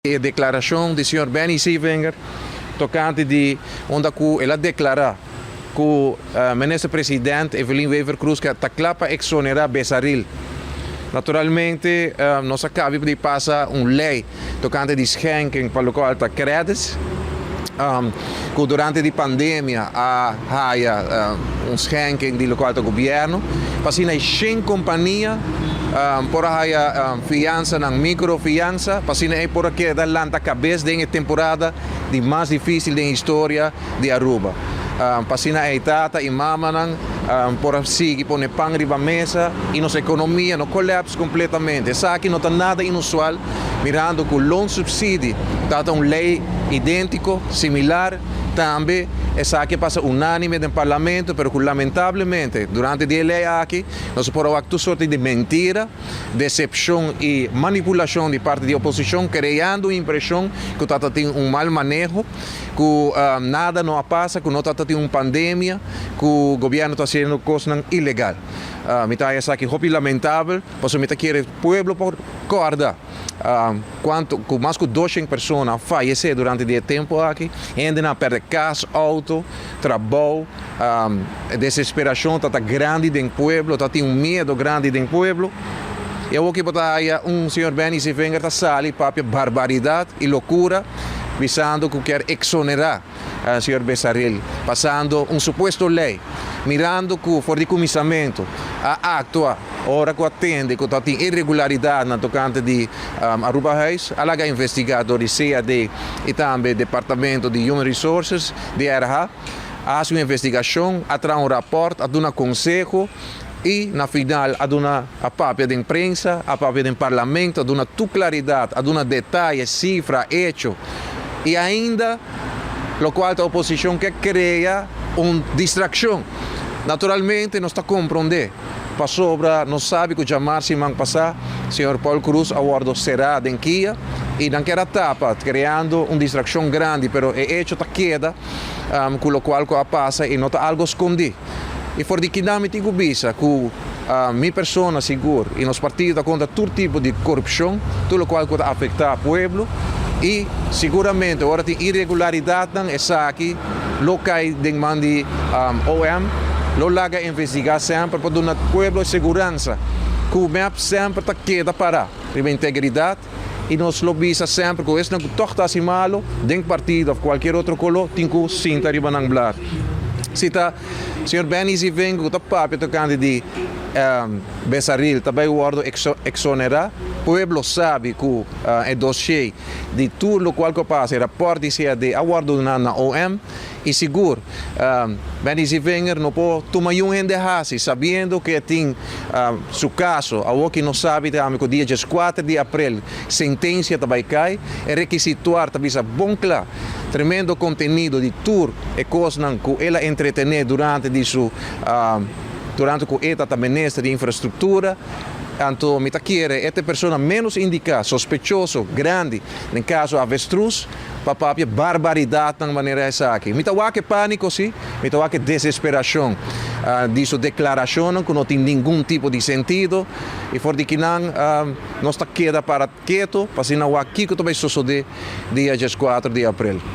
A declaração do senhor Benny Sievenger tocante de onde ela declara que o ministro-presidente Evelyn Wever Cruz que taclapa exonerar Bessaril. Naturalmente, nós acabamos de passar uma lei tocante de schenking para o qual está créditos. Que durante a pandemia há schenking do qual do governo, assim na 100 companhias por haya fiança na microfiança, assim é por aqui da lanta cabeça da temporada de mais difícil da história de Aruba. Pasina é tata e mamanan por seguir põe pão riba mesa e nossa economia no colapsa completamente. Essa aqui não está nada inusual, mirando que o loan subsídio está uma lei idêntico, similar, também essa aqui passa unânime no parlamento, mas lamentavelmente durante a lei aqui nós podemos ver toda sorte de mentira, decepção e manipulação de parte da oposição, criando a impressão que está tendo mau manejo, que nada não passa, que não está tendo uma pandemia, que o governo está fazendo coisas ilegais. Então, essa aqui é lamentável, porque me quer o povo por acordar. Com mais de 200 pessoas faleceram durante o tempo aqui, ainda perder casa, auto, trabalho, desesperação está grande dentro do povo, está tendo medo grande dentro do povo. Eu vou que botar senhor Benny Sievenger da sala para barbaridade e loucura, visando que quer exonerar o senhor Bessaril, passando suposto lei, mirando que for de comissamento a atua, ora que atende que tem irregularidade na tocante de Aruba Reis, alaga investigadores CAD e também Departamento de Human Resources, DRH, faz uma investigação, atrai um raporte, aduna um conselho, e na final aduna a papel de imprensa, a papel do parlamento, aduna tu claridade, aduna detalhes, cifra, hecho, e ainda o qual a oposição quer criar uma distração. Naturalmente, nós está compreendendo. Para sobra, não sabe que jamais se vai passar, o senhor Paulo Cruz aguardo será em Kia e naquela etapa, criando uma distração grande, mas é hecho que queda, com o qual passa e não está algo escondido. E for de que não me tenho vista que minha pessoa segura e nos partidos contra todo tipo de corrupção, tudo o qual pode afetar o povo. E seguramente agora tem irregularidade essa aqui, locais de mandi OM, lo laga investigar sempre para dar ao povo segurança, que o MEP sempre está queda para a integridade e nós lobbyista sempre que isso não toca assim malo, dentro partido ou qualquer outro color, tem que sinta riba nang blar. Cita, senhor Benny Sievenger, que está papo tocando de Bessaril, também o guardo exonerar. O povo sabe que é dossiê de tudo o qual passa, rapporti sia de aguardo na OM, e seguro, Benny Sievenger não pode tomar um enderrace, sabendo que tem seu caso, a que não sabe, que dia 4 de abril, sentença também cai, é requisituar também bom claro, tremendo conteúdo de tudo e coisas que ela entretener durante que ela também ministra de infraestrutura. Então, me quer esta pessoa menos indicada, sospechoso, grande, no caso avestruz, para barbaridade de maneira essa aqui. Me que pânico, sim, me que desesperação disso declaração que não tem nenhum tipo de sentido e for de que não está queda para quieto, para não aqui que também suceder dia 4 de abril.